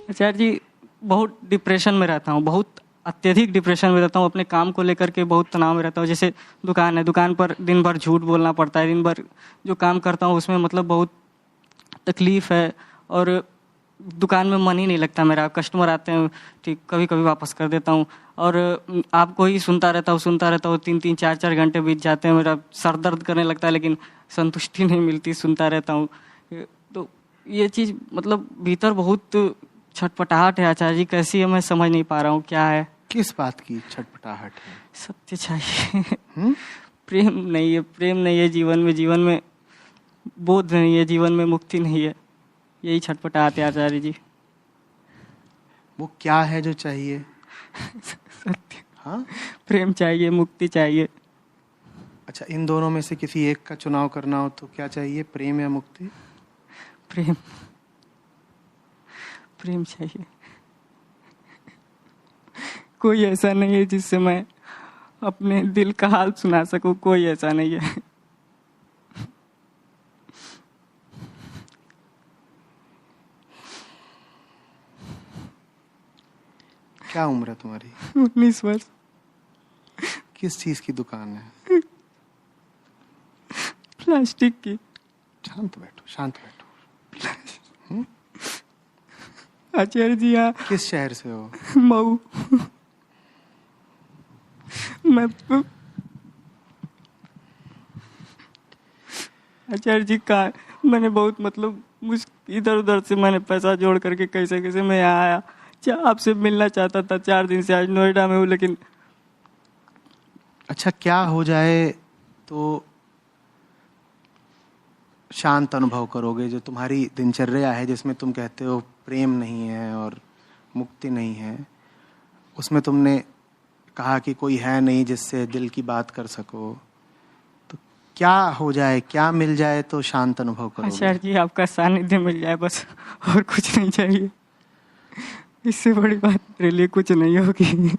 आचार्य जी, बहुत डिप्रेशन में रहता हूँ, बहुत अत्यधिक डिप्रेशन में रहता हूँ। अपने काम को लेकर के बहुत तनाव में रहता हूँ। जैसे दुकान है, दुकान पर दिन भर झूठ बोलना पड़ता है, दिन भर जो काम करता हूँ उसमें मतलब बहुत तकलीफ़ है, और दुकान में मन ही नहीं लगता मेरा। कस्टमर आते हैं, ठीक, कभी कभी वापस कर देता हूँ, और आपको ही सुनता रहता हूँ 3-3 4-4 घंटे बीत जाते हैं। मेरा सर दर्द करने लगता है, लेकिन संतुष्टि नहीं मिलती, सुनता रहता हूँ। तो ये चीज़ मतलब भीतर बहुत छटपटाहट है आचार्य जी, कैसी है मैं समझ नहीं पा रहा हूँ, क्या है। किस बात की छटपटाहट है? सत्य चाहिए। प्रेम नहीं है, प्रेम नहीं है जीवन में, जीवन में बोध नहीं है, जीवन में मुक्ति नहीं है, यही छटपटाहट है आचार्य जी। वो क्या है जो चाहिए? सत्य। हाँ, प्रेम चाहिए, मुक्ति चाहिए। अच्छा, इन दोनों में से किसी एक का चुनाव करना हो तो क्या चाहिए, प्रेम या मुक्ति? प्रेम, प्रेम चाहिए। कोई ऐसा नहीं है जिससे मैं अपने दिल का हाल सुना सकूं, कोई ऐसा नहीं है। क्या उम्र है तुम्हारी? 19 वर्ष। किस चीज की दुकान है? प्लास्टिक की। शांत बैठो, शांत बैठो। आचार्य जी, यहाँ किस शहर से हो? मऊ। मैं आचार्य जी का मैंने बहुत मतलब इधर उधर से मैंने पैसा जोड़ करके कैसे कैसे मैं यहाँ आया। आपसे मिलना चाहता था 4 दिन से, आज नोएडा में हूँ, लेकिन अच्छा, क्या हो जाए तो शांत अनुभव करोगे? जो तुम्हारी दिनचर्या है जिसमें तुम कहते हो प्रेम नहीं है और मुक्ति नहीं है, उसमें तुमने कहा कि कोई है नहीं जिससे दिल की बात कर सको, तो क्या हो जाए, क्या मिल जाए तो शांत अनुभव करोगे? आचार्य जी, आपका सानिध्य मिल जाए बस, और कुछ नहीं चाहिए। इससे बड़ी बात मेरे लिए कुछ नहीं होगी।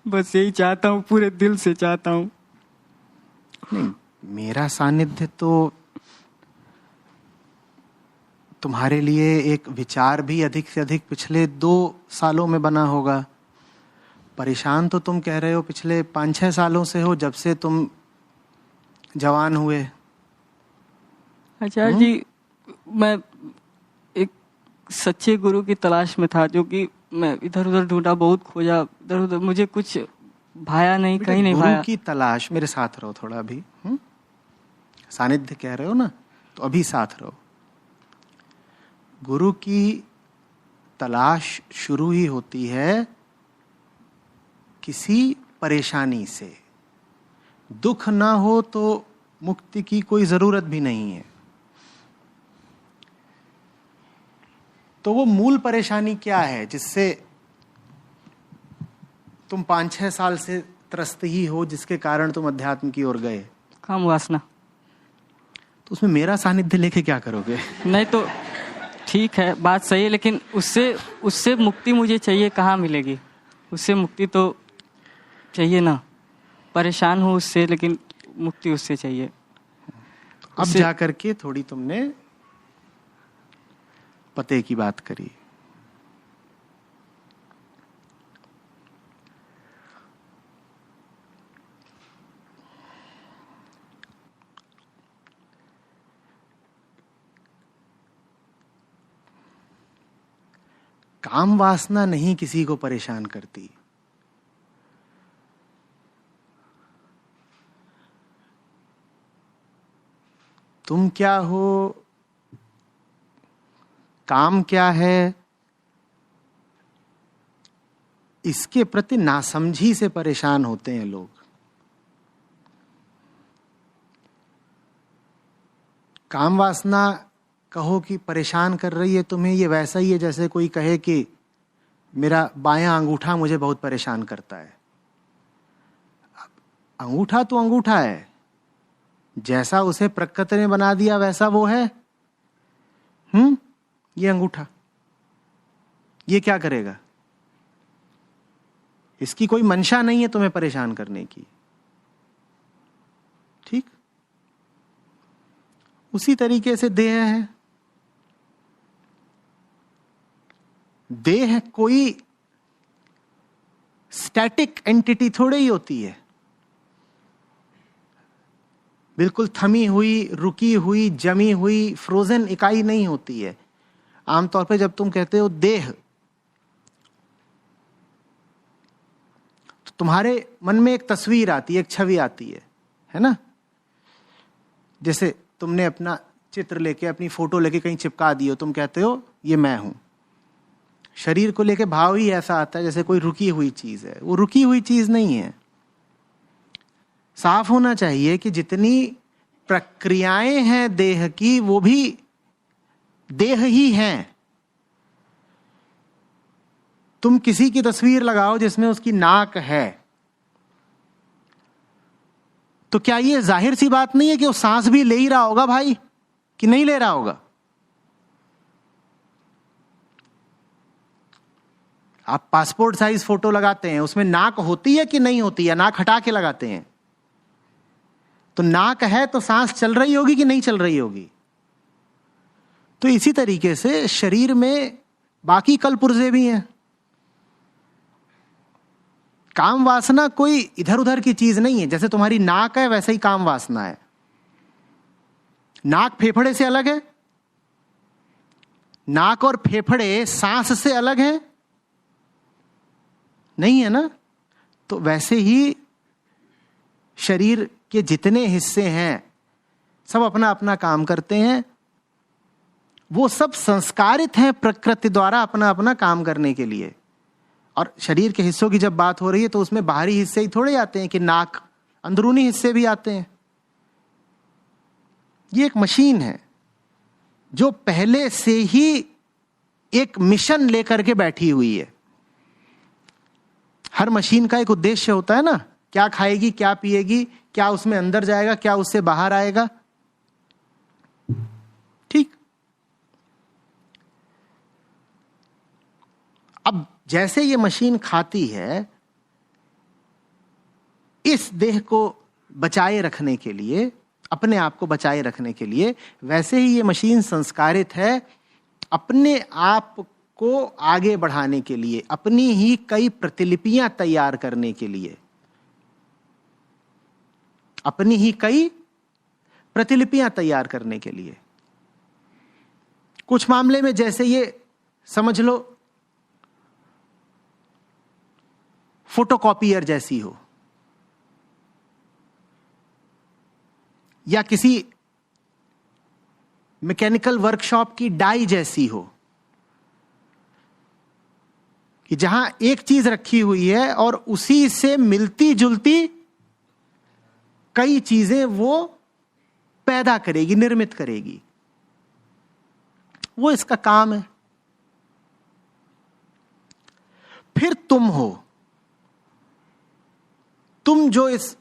बस यही चाहता हूँ, पूरे दिल से चाहता हूँ। नहीं, मेरा सानिध्य तो तुम्हारे लिए एक विचार भी अधिक से अधिक पिछले 2 सालों में बना होगा। परेशान तो तुम कह रहे हो पिछले 5-6 सालों से हो, जब से तुम जवान हुए। आचार्य जी, मैं एक सच्चे गुरु की तलाश में था, जो कि मैं इधर उधर ढूंढा, बहुत खोजा, इधर उधर, मुझे कुछ भाया नहीं, कहीं नहीं भाया। गुरु की तलाश, मेरे साथ रहो थोड़ा अभी। सानिध्य कह रहे हो ना, तो अभी साथ रहो। गुरु की तलाश शुरू ही होती है किसी परेशानी से। दुख ना हो तो मुक्ति की कोई जरूरत भी नहीं है। तो वो मूल परेशानी क्या है जिससे तुम 5-6 साल से त्रस्त ही हो, जिसके कारण तुम अध्यात्म की ओर गए? काम वासना। तो उसमें मेरा सानिध्य लेके क्या करोगे? नहीं तो ठीक है, बात सही है, लेकिन उससे उससे मुक्ति मुझे चाहिए, कहाँ मिलेगी? उससे मुक्ति तो चाहिए ना। परेशान हूँ उससे, लेकिन मुक्ति उससे चाहिए। अब जा करके थोड़ी तुमने पते की बात करी। काम वासना नहीं किसी को परेशान करती। तुम क्या हो, काम क्या है, इसके प्रति नासमझी से परेशान होते हैं लोग। काम वासना कहो कि परेशान कर रही है तुम्हें, ये वैसा ही है जैसे कोई कहे कि मेरा बायां अंगूठा मुझे बहुत परेशान करता है। अंगूठा तो अंगूठा है, जैसा उसे प्रकृति ने बना दिया वैसा वो है। ये अंगूठा, ये क्या करेगा? इसकी कोई मंशा नहीं है तुम्हें परेशान करने की। ठीक उसी तरीके से देह है। देह कोई स्टैटिक एंटिटी थोड़ी ही होती है, बिल्कुल थमी हुई, रुकी हुई, जमी हुई, फ्रोजन इकाई नहीं होती है। आमतौर पे जब तुम कहते हो देह, तो तुम्हारे मन में एक तस्वीर आती है, एक छवि आती है ना? जैसे तुमने अपना चित्र लेके, अपनी फोटो लेके कहीं चिपका दी हो, तुम कहते हो ये मैं हूं। शरीर को लेके भाव ही ऐसा आता है जैसे कोई रुकी हुई चीज है। वो रुकी हुई चीज नहीं है। साफ होना चाहिए कि जितनी प्रक्रियाएं हैं देह की, वो भी देह ही हैं। तुम किसी की तस्वीर लगाओ जिसमें उसकी नाक है, तो क्या ये जाहिर सी बात नहीं है कि वो सांस भी ले ही रहा होगा भाई, कि नहीं ले रहा होगा? आप पासपोर्ट साइज फोटो लगाते हैं, उसमें नाक होती है कि नहीं होती है? नाक हटा के लगाते हैं, तो नाक है तो सांस चल रही होगी कि नहीं चल रही होगी? तो इसी तरीके से शरीर में बाकी कलपुर्जे भी हैं। काम वासना कोई इधर उधर की चीज नहीं है। जैसे तुम्हारी नाक है, वैसे ही काम वासना है। नाक फेफड़े से अलग है? नाक और फेफड़े सांस से अलग हैं? नहीं है ना? तो वैसे ही शरीर के जितने हिस्से हैं, सब अपना अपना काम करते हैं। वो सब संस्कारित हैं प्रकृति द्वारा अपना अपना काम करने के लिए। और शरीर के हिस्सों की जब बात हो रही है तो उसमें बाहरी हिस्से ही थोड़े आते हैं कि नाक, अंदरूनी हिस्से भी आते हैं। ये एक मशीन है जो पहले से ही एक मिशन लेकर के बैठी हुई है। हर मशीन का एक उद्देश्य होता है ना, क्या खाएगी, क्या पिएगी, क्या उसमें अंदर जाएगा, क्या उससे बाहर आएगा। ठीक। अब जैसे ये मशीन खाती है, इस देह को बचाए रखने के लिए, अपने आप को बचाए रखने के लिए, वैसे ही ये मशीन संस्कारित है अपने आप को आगे बढ़ाने के लिए, अपनी ही कई प्रतिलिपियां तैयार करने के लिए। अपनी ही कई प्रतिलिपियां तैयार करने के लिए। कुछ मामले में जैसे ये समझ लो फोटोकॉपियर जैसी हो, या किसी मैकेनिकल वर्कशॉप की डाई जैसी हो, कि जहां एक चीज रखी हुई है और उसी से मिलती जुलती कई चीजें वो पैदा करेगी, निर्मित करेगी। वो इसका काम है। फिर तुम हो, तुम जो इस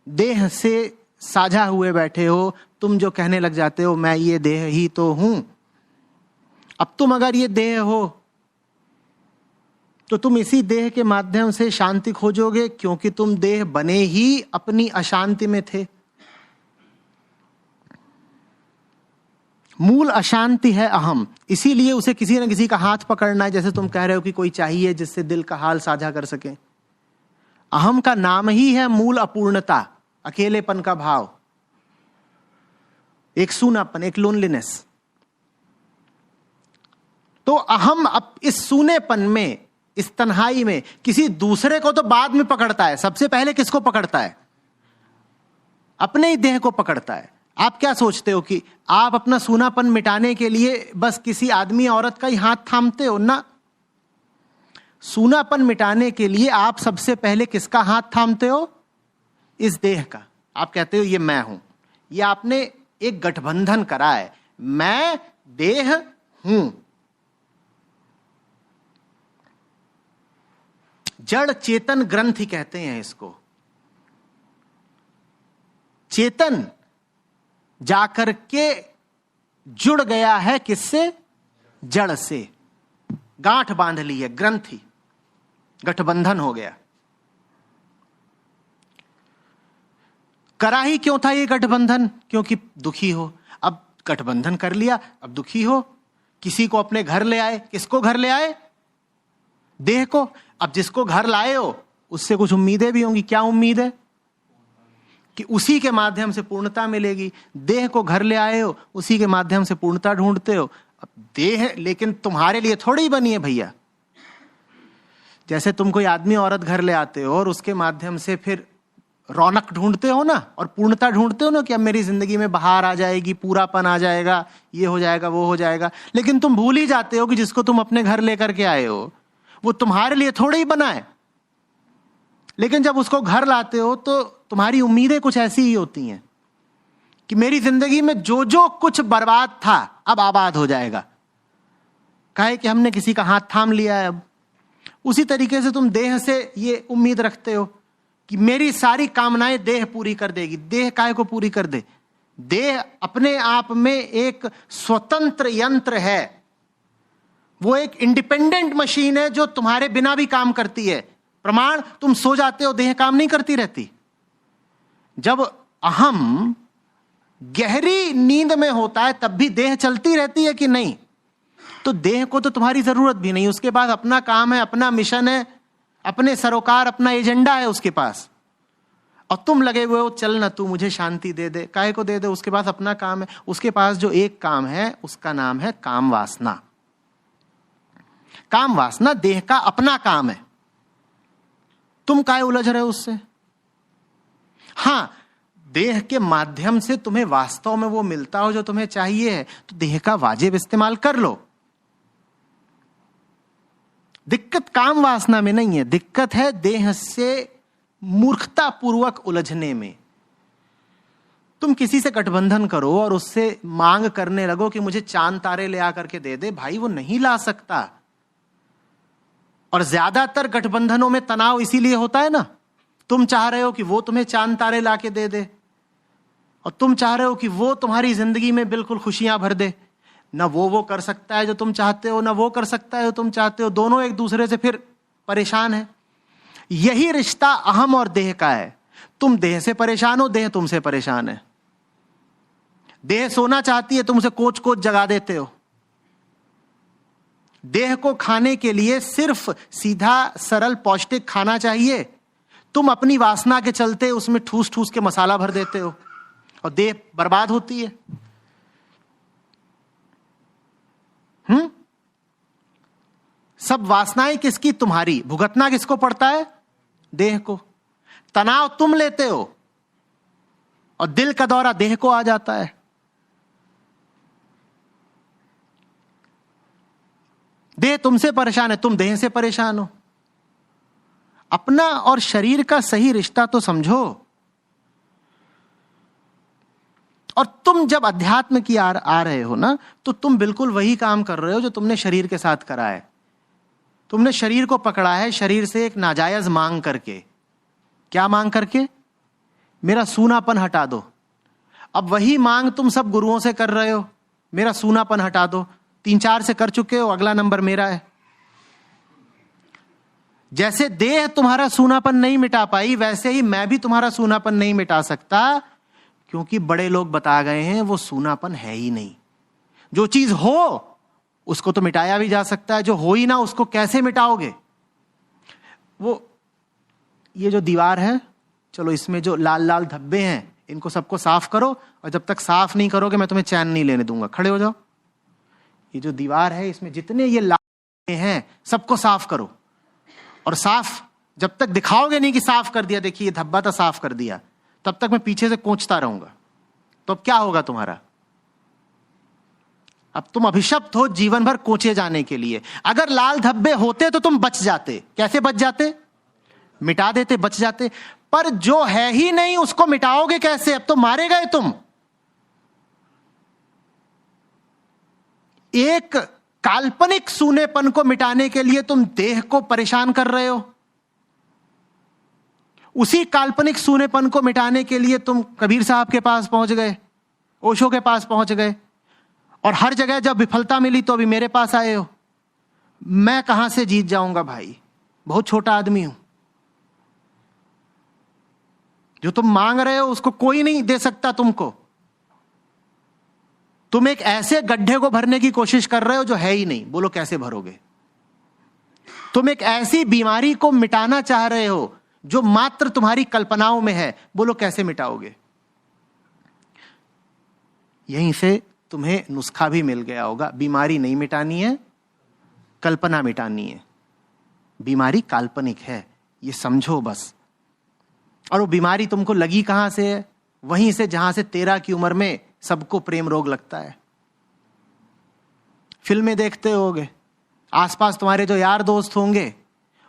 देह से साझा हुए बैठे हो, तुम जो कहने लग जाते हो मैं ये देह ही तो हूं। अब तुम अगर ये देह हो तो तुम इसी देह के माध्यम से शांति खोजोगे, क्योंकि तुम देह बने ही अपनी अशांति में थे। मूल अशांति है अहम, इसीलिए उसे किसी न किसी का हाथ पकड़ना है। जैसे तुम कह रहे हो कि कोई चाहिए जिससे दिल का हाल साझा कर सके। अहम का नाम ही है मूल अपूर्णता, अकेलेपन का भाव, एक सूनापन, एक लोनलीनेस। तो अहम अब इस सूनेपन में, इस तन्हाई में किसी दूसरे को तो बाद में पकड़ता है, सबसे पहले किसको पकड़ता है? अपने ही देह को पकड़ता है। आप क्या सोचते हो कि आप अपना सूनापन मिटाने के लिए बस किसी आदमी औरत का ही हाथ थामते हो? ना, सूनापन मिटाने के लिए आप सबसे पहले किसका हाथ थामते हो? इस देह का। आप कहते हो ये मैं हूं। ये आपने एक गठबंधन करा है, मैं देह हूं। जड़ चेतन ग्रंथि कहते हैं इसको। चेतन जाकर के जुड़ गया है किससे? जड़ से। गांठ बांध ली है, ग्रंथि, गठबंधन हो गया। करा ही क्यों था ये गठबंधन? क्योंकि दुखी हो। अब गठबंधन कर लिया, अब दुखी हो। किसी को अपने घर ले आए। किसको घर ले आए? देह को। अब जिसको घर लाए हो उससे कुछ उम्मीदें भी होंगी। क्या उम्मीद है? कि उसी के माध्यम से पूर्णता मिलेगी। देह को घर ले आए हो, उसी के माध्यम से पूर्णता ढूंढते हो। अब देह लेकिन तुम्हारे लिए थोड़ी ही बनी है भैया। जैसे तुम कोई आदमी औरत घर ले आते हो और उसके माध्यम से फिर रौनक ढूंढते हो ना, और पूर्णता ढूंढते हो ना, कि अब मेरी जिंदगी में बहार आ जाएगी, पूरापन आ जाएगा, ये हो जाएगा, वो हो जाएगा। लेकिन तुम भूल ही जाते हो कि जिसको तुम अपने घर लेकर के आए हो वो तुम्हारे लिए थोड़ी ही बना है। लेकिन जब उसको घर लाते हो तो तुम्हारी उम्मीदें कुछ ऐसी ही होती हैं कि मेरी जिंदगी में जो जो कुछ बर्बाद था अब आबाद हो जाएगा। काहे कि हमने किसी का हाथ थाम लिया है अब। उसी तरीके से तुम देह से ये उम्मीद रखते हो कि मेरी सारी कामनाएं देह पूरी कर देगी। देह काहे को पूरी कर दे? देह अपने आप में एक स्वतंत्र यंत्र है। वो एक इंडिपेंडेंट मशीन है जो तुम्हारे बिना भी काम करती है। प्रमाण, तुम सो जाते हो, देह काम नहीं करती रहती। जब अहम गहरी नींद में होता है तब भी देह चलती रहती है कि नहीं? तो देह को तो तुम्हारी जरूरत भी नहीं। उसके पास अपना काम है, अपना मिशन है, अपने सरोकार, अपना एजेंडा है उसके पास। और तुम लगे हुए हो, चल ना तू मुझे शांति दे दे। काहे को दे दे? उसके पास अपना काम है। उसके पास जो एक काम है उसका नाम है काम वासना। काम वासना देह का अपना काम है। तुम काहे उलझ रहे हो उससे? हां, देह के माध्यम से तुम्हें वास्तव में वो मिलता हो जो तुम्हें चाहिए है, तो देह का वाजिब इस्तेमाल कर लो। दिक्कत काम वासना में नहीं है, दिक्कत है देह से मूर्खता पूर्वक उलझने में। तुम किसी से गठबंधन करो और उससे मांग करने लगो कि मुझे चांद तारे ले आकर के दे दे। भाई वो नहीं ला सकता। और ज्यादातर गठबंधनों में तनाव इसीलिए होता है ना, तुम चाह रहे हो कि वो तुम्हें चांद तारे लाके दे दे, और तुम चाह रहे हो कि वो तुम्हारी जिंदगी में बिल्कुल खुशियां भर दे। ना वो कर सकता है जो तुम चाहते हो, ना वो कर सकता है जो तुम चाहते हो। दोनों एक दूसरे से फिर परेशान है। यही रिश्ता अहम और देह का है। तुम देह से परेशान हो, देह तुमसे परेशान है। देह सोना चाहती है, तुम उसे कोच कोच जगा देते हो। देह को खाने के लिए सिर्फ सीधा सरल पौष्टिक खाना चाहिए, तुम अपनी वासना के चलते उसमें ठूस ठूस के मसाला भर देते हो और देह बर्बाद होती है। सब वासनाएं किसकी? तुम्हारी। भुगतना किसको पड़ता है? देह को। तनाव तुम लेते हो और दिल का दौरा देह को आ जाता है। देह तुमसे परेशान है, तुम देह से परेशान हो। अपना और शरीर का सही रिश्ता तो समझो। और तुम जब अध्यात्म की आ रहे हो ना, तो तुम बिल्कुल वही काम कर रहे हो जो तुमने शरीर के साथ करा है। तुमने शरीर को पकड़ा है शरीर से एक नाजायज मांग करके। क्या मांग करके? मेरा सूनापन हटा दो। अब वही मांग तुम सब गुरुओं से कर रहे हो, मेरा सूनापन हटा दो। 3-4 से कर चुके हो, अगला नंबर मेरा है। जैसे देह तुम्हारा सूनापन नहीं मिटा पाई, वैसे ही मैं भी तुम्हारा सूनापन नहीं मिटा सकता, क्योंकि बड़े लोग बता गए हैं वो सूनापन है ही नहीं। जो चीज हो उसको तो मिटाया भी जा सकता है, जो हो ही ना उसको कैसे मिटाओगे? वो ये जो दीवार है, चलो इसमें जो लाल लाल धब्बे हैं इनको सबको साफ करो, और जब तक साफ नहीं करोगे मैं तुम्हें चैन नहीं लेने दूंगा। खड़े हो जाओ। ये जो दीवार है इसमें जितने ये लाल हैं सबको साफ करो। और साफ जब तक दिखाओगे नहीं कि साफ कर दिया, देखिए ये धब्बा था साफ कर दिया, तब तक मैं पीछे से कोंचता रहूंगा। तो अब क्या होगा तुम्हारा? अब तुम अभिशप्त हो जीवन भर कोंचे जाने के लिए। अगर लाल धब्बे होते तो तुम बच जाते। कैसे बच जाते? मिटा देते, बच जाते। पर जो है ही नहीं उसको मिटाओगे कैसे? अब तो मारे गए तुम। एक काल्पनिक सूनेपन को मिटाने के लिए तुम देह को परेशान कर रहे हो। उसी काल्पनिक सूनेपन को मिटाने के लिए तुम कबीर साहब के पास पहुंच गए, ओशो के पास पहुंच गए, और हर जगह जब विफलता मिली तो अभी मेरे पास आए हो। मैं कहां से जीत जाऊंगा भाई, बहुत छोटा आदमी हूं। जो तुम मांग रहे हो उसको कोई नहीं दे सकता तुमको। तुम एक ऐसे गड्ढे को भरने की कोशिश कर रहे हो जो है ही नहीं। बोलो कैसे भरोगे? तुम एक ऐसी बीमारी को मिटाना चाह रहे हो जो मात्र तुम्हारी कल्पनाओं में है। बोलो कैसे मिटाओगे? यहीं से तुम्हें नुस्खा भी मिल गया होगा। बीमारी नहीं मिटानी है, कल्पना मिटानी है। बीमारी काल्पनिक है, ये समझो बस। और वो बीमारी तुमको लगी कहां से है? वहीं से जहां से 13 की उम्र में सबको प्रेम रोग लगता है। फिल्में देखते होगे, आसपास तुम्हारे जो यार दोस्त होंगे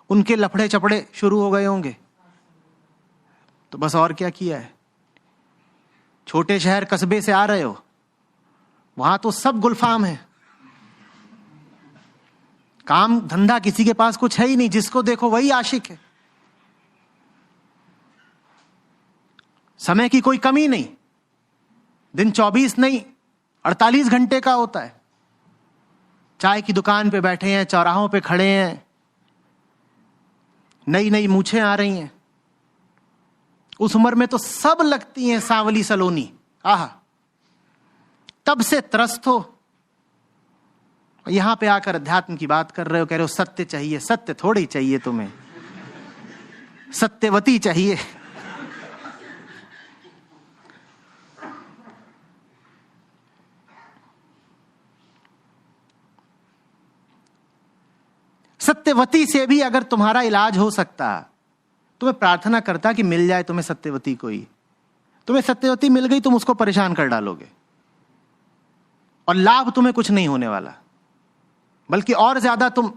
उनके लफड़े चपड़े शुरू हो गए होंगे। तो बस और क्या किया है? छोटे शहर कस्बे से आ रहे हो, वहां तो सब गुलफाम है, काम धंधा किसी के पास कुछ है ही नहीं, जिसको देखो वही आशिक है, समय की कोई कमी नहीं, दिन 24 नहीं 48 घंटे का होता है। चाय की दुकान पे बैठे हैं, चौराहों पे खड़े हैं, नई नई मूछें आ रही हैं। उस उम्र में तो सब लगती हैं सांवली सलोनी। आहा, तब से त्रस्त हो, यहां पे आकर अध्यात्म की बात कर रहे हो, कह रहे हो सत्य चाहिए। सत्य थोड़ी चाहिए तुम्हें, सत्यवती चाहिए। सत्यवती से भी अगर तुम्हारा इलाज हो सकता तो मैं प्रार्थना करता कि मिल जाए तुम्हें सत्यवती कोई। तुम्हें सत्यवती मिल गई, तुम उसको परेशान कर डालोगे और लाभ तुम्हें कुछ नहीं होने वाला, बल्कि और ज्यादा तुम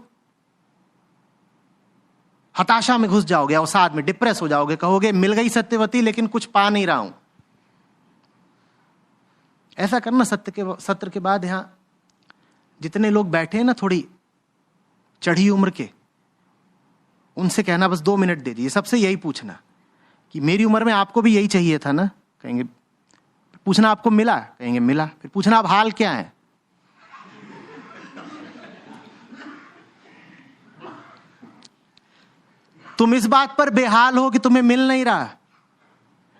हताशा में घुस जाओगे, अवसाद में, डिप्रेस हो जाओगे। कहोगे मिल गई सत्यवती लेकिन कुछ पा नहीं रहा हूं। ऐसा करना, सत्र के बाद यहां जितने लोग बैठे हैं ना थोड़ी चढ़ी उम्र के, उनसे कहना बस 2 मिनट दे दिए। सबसे यही पूछना कि मेरी उम्र में आपको भी यही चाहिए था ना? कहेंगे। पूछना आपको मिला? कहेंगे मिला। फिर पूछना अब हाल क्या है? तुम इस बात पर बेहाल हो कि तुम्हें मिल नहीं रहा।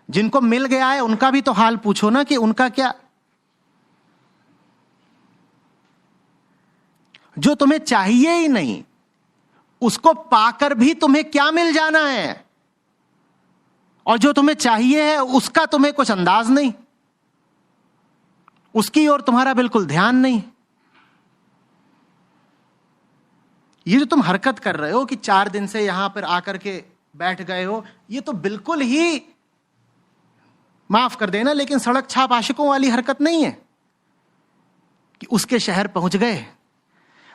जिनको मिल गया है उनका भी तो हाल पूछो ना कि उनका क्या। जो तुम्हें चाहिए ही नहीं उसको पाकर भी तुम्हें क्या मिल जाना है, और जो तुम्हें चाहिए है उसका तुम्हें कुछ अंदाज नहीं, उसकी ओर तुम्हारा बिल्कुल ध्यान नहीं। ये जो तुम हरकत कर रहे हो कि 4 दिन से यहां पर आकर के बैठ गए हो, ये तो बिल्कुल ही, माफ कर देना लेकिन सड़क छाप आशिकों वाली हरकत नहीं है कि उसके शहर पहुंच गए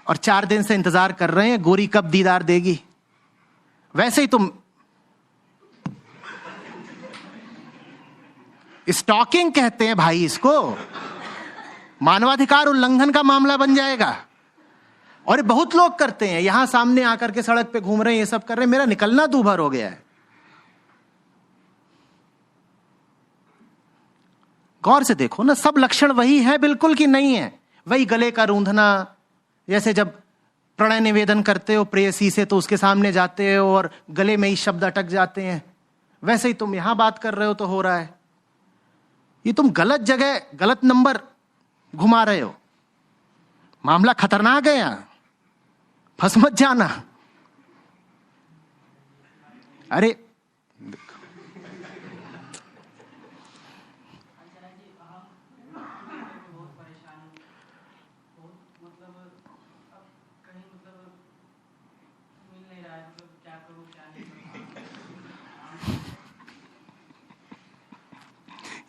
और 4 दिन से इंतजार कर रहे हैं गोरी कब दीदार देगी। वैसे ही तुम स्टॉकिंग कहते हैं भाई इसको, मानवाधिकार उल्लंघन का मामला बन जाएगा। और बहुत लोग करते हैं, यहां सामने आकर के सड़क पे घूम रहे हैं, ये सब कर रहे हैं। मेरा निकलना दूभर हो गया है। गौर से देखो ना, सब लक्षण वही है बिल्कुल कि नहीं है? वही गले का रूंधना, जैसे जब प्रणय निवेदन करते हो प्रेयसी से तो उसके सामने जाते हो और गले में ही शब्द अटक जाते हैं, वैसे ही तुम यहां बात कर रहे हो तो हो रहा है। ये तुम गलत जगह गलत नंबर घुमा रहे हो। मामला खतरनाक है, यहां फंस मत जाना। अरे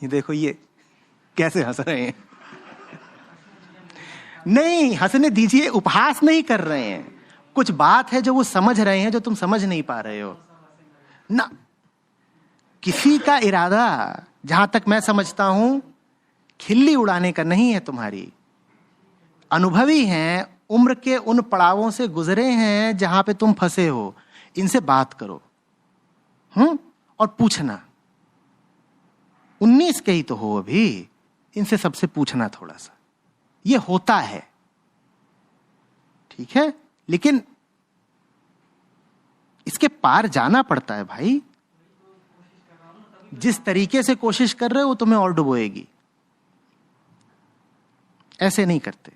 ये देखो ये कैसे हंस रहे हैं। नहीं, हंसने दीजिए, उपहास नहीं कर रहे हैं। कुछ बात है जो वो समझ रहे हैं जो तुम समझ नहीं पा रहे हो ना। किसी का इरादा, जहां तक मैं समझता हूं, खिल्ली उड़ाने का नहीं है। तुम्हारी अनुभवी हैं, उम्र के उन पड़ावों से गुजरे हैं जहां पे तुम फंसे हो। इनसे बात करो और पूछना। 19 के ही तो हो अभी, इनसे सबसे पूछना थोड़ा सा। ये होता है, ठीक है, लेकिन इसके पार जाना पड़ता है भाई। जिस तरीके से कोशिश कर रहे हो वो तुम्हें और डुबोएगी। ऐसे नहीं करते।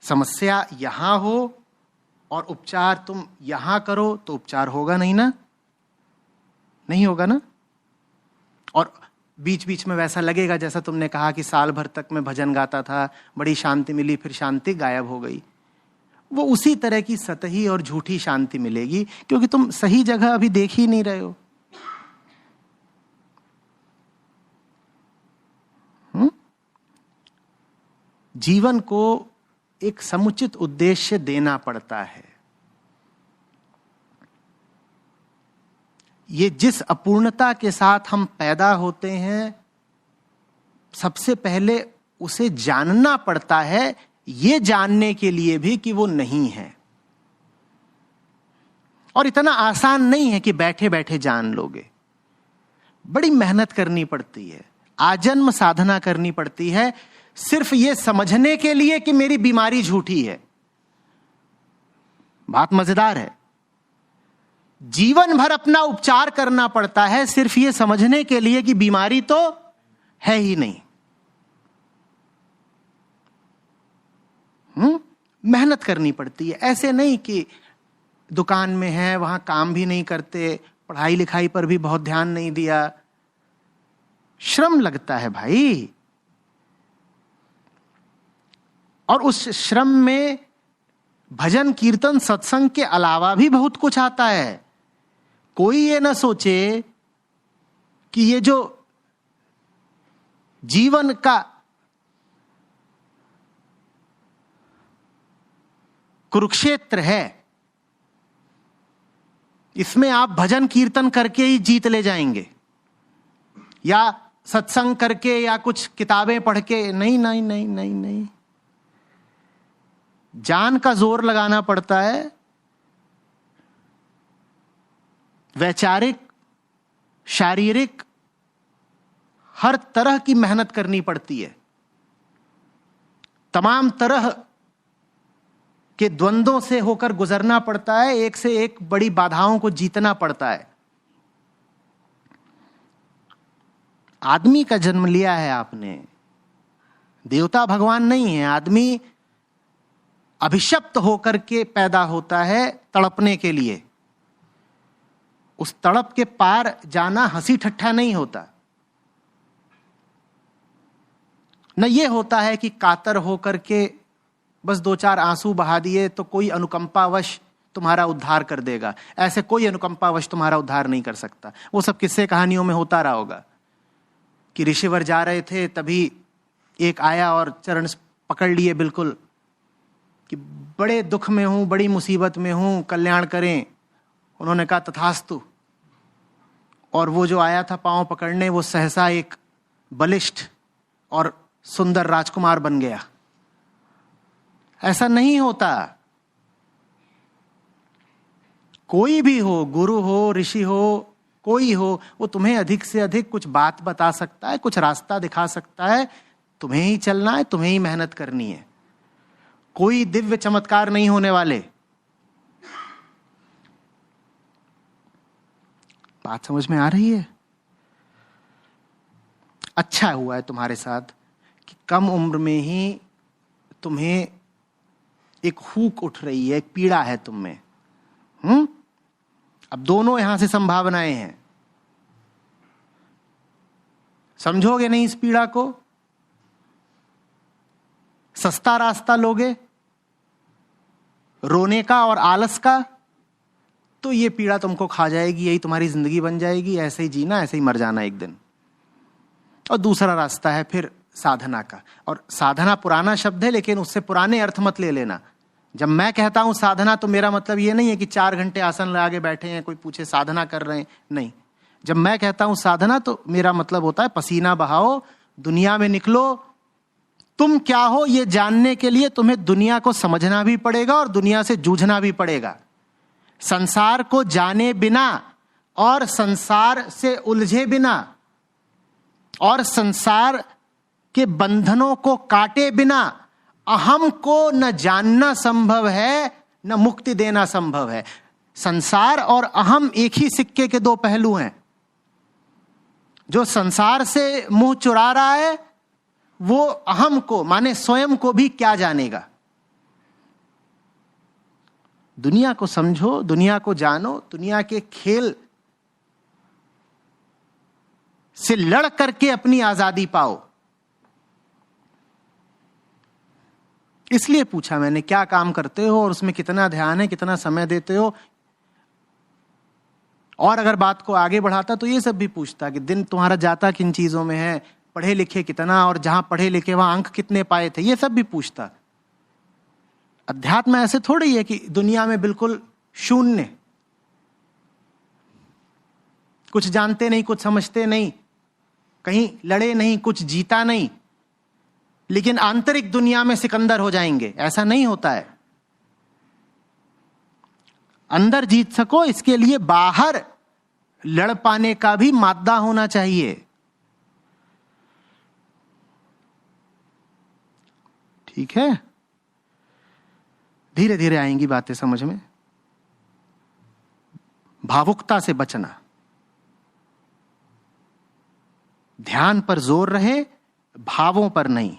समस्या यहां हो और उपचार तुम यहां करो तो उपचार होगा नहीं ना, नहीं होगा ना। और बीच बीच में वैसा लगेगा जैसा तुमने कहा कि साल भर तक मैं भजन गाता था, बड़ी शांति मिली, फिर शांति गायब हो गई। वो उसी तरह की सतही और झूठी शांति मिलेगी, क्योंकि तुम सही जगह अभी देख ही नहीं रहे हो। जीवन को एक समुचित उद्देश्य देना पड़ता है। ये जिस अपूर्णता के साथ हम पैदा होते हैं, सबसे पहले उसे जानना पड़ता है, ये जानने के लिए भी कि वो नहीं है। और इतना आसान नहीं है कि बैठे बैठे जान लोगे, बड़ी मेहनत करनी पड़ती है, आजन्म साधना करनी पड़ती है, सिर्फ ये समझने के लिए कि मेरी बीमारी झूठी है। बात मजेदार है। जीवन भर अपना उपचार करना पड़ता है सिर्फ ये समझने के लिए कि बीमारी तो है ही नहीं। मेहनत करनी पड़ती है। ऐसे नहीं कि दुकान में है, वहां काम भी नहीं करते, पढ़ाई लिखाई पर भी बहुत ध्यान नहीं दिया। श्रम लगता है भाई, और उस श्रम में भजन कीर्तन सत्संग के अलावा भी बहुत कुछ आता है। कोई ये ना सोचे कि ये जो जीवन का कुरुक्षेत्र है, इसमें आप भजन कीर्तन करके ही जीत ले जाएंगे, या सत्संग करके, या कुछ किताबें पढ़ के। नहीं नहीं नहीं नहीं नहीं, जान का जोर लगाना पड़ता है, वैचारिक शारीरिक हर तरह की मेहनत करनी पड़ती है। तमाम तरह के द्वंद्वों से होकर गुजरना पड़ता है, एक से एक बड़ी बाधाओं को जीतना पड़ता है। आदमी का जन्म लिया है आपने, देवता भगवान नहीं है। आदमी अभिशप्त होकर के पैदा होता है तड़पने के लिए। उस तड़प के पार जाना हंसी ठट्ठा नहीं होता। न ये होता है कि कातर होकर के बस दो चार आंसू बहा दिए तो कोई अनुकंपावश तुम्हारा उद्धार कर देगा। ऐसे कोई अनुकंपावश तुम्हारा उद्धार नहीं कर सकता। वो सब किस्से कहानियों में होता रहा होगा कि ऋषिवर जा रहे थे, तभी एक आया और चरण पकड़ लिए बिल्कुल कि बड़े दुख में हूं, बड़ी मुसीबत में हूं, कल्याण करें। उन्होंने कहा तथास्तु। और वो जो आया था पांव पकड़ने, वो सहसा एक बलिष्ठ और सुंदर राजकुमार बन गया। ऐसा नहीं होता। कोई भी हो, गुरु हो, ऋषि हो, कोई हो, वो तुम्हें अधिक से अधिक कुछ बात बता सकता है, कुछ रास्ता दिखा सकता है। तुम्हें ही चलना है, तुम्हें ही मेहनत करनी है। कोई दिव्य चमत्कार नहीं होने वाले। बात समझ में आ रही है? अच्छा हुआ है तुम्हारे साथ कि कम उम्र में ही तुम्हें एक हुक उठ रही है, एक पीड़ा है तुम में। अब दोनों यहां से संभावनाएं हैं। समझोगे नहीं इस पीड़ा को, सस्ता रास्ता लोगे रोने का और आलस का, तो ये पीड़ा तुमको खा जाएगी। यही तुम्हारी जिंदगी बन जाएगी। ऐसे ही जीना, ऐसे ही मर जाना एक दिन। और दूसरा रास्ता है फिर साधना का। और साधना पुराना शब्द है, लेकिन उससे पुराने अर्थ मत ले लेना। जब मैं कहता हूं साधना, तो मेरा मतलब ये नहीं है कि 4 घंटे आसन लगा के बैठे हैं, कोई पूछे साधना कर रहे हैं। नहीं, जब मैं कहता हूं साधना, तो मेरा मतलब होता है पसीना बहाओ, दुनिया में निकलो। तुम क्या हो ये जानने के लिए तुम्हें दुनिया को समझना भी पड़ेगा और दुनिया से जूझना भी पड़ेगा। संसार को जाने बिना और संसार से उलझे बिना और संसार के बंधनों को काटे बिना अहम को न जानना संभव है, न मुक्ति देना संभव है। संसार और अहम एक ही सिक्के के दो पहलू हैं। जो संसार से मुंह चुरा रहा है, वो अहम को माने स्वयं को भी क्या जानेगा। दुनिया को समझो, दुनिया को जानो, दुनिया के खेल से लड़ करके अपनी आजादी पाओ। इसलिए पूछा मैंने क्या काम करते हो और उसमें कितना ध्यान है, कितना समय देते हो। और अगर बात को आगे बढ़ाता तो ये सब भी पूछता कि दिन तुम्हारा जाता किन चीजों में है, पढ़े लिखे कितना, और जहां पढ़े लिखे वहां अंक कितने पाए थे, ये सब भी पूछता। अध्यात्म ऐसे थोड़ी ही है कि दुनिया में बिल्कुल शून्य, कुछ जानते नहीं, कुछ समझते नहीं, कहीं लड़े नहीं, कुछ जीता नहीं, लेकिन आंतरिक दुनिया में सिकंदर हो जाएंगे, ऐसा नहीं होता है। अंदर जीत सको इसके लिए बाहर लड़ पाने का भी मादा होना चाहिए। ठीक है, धीरे धीरे आएंगी बातें समझ में। भावुकता से बचना, ध्यान पर जोर रहे, भावों पर नहीं।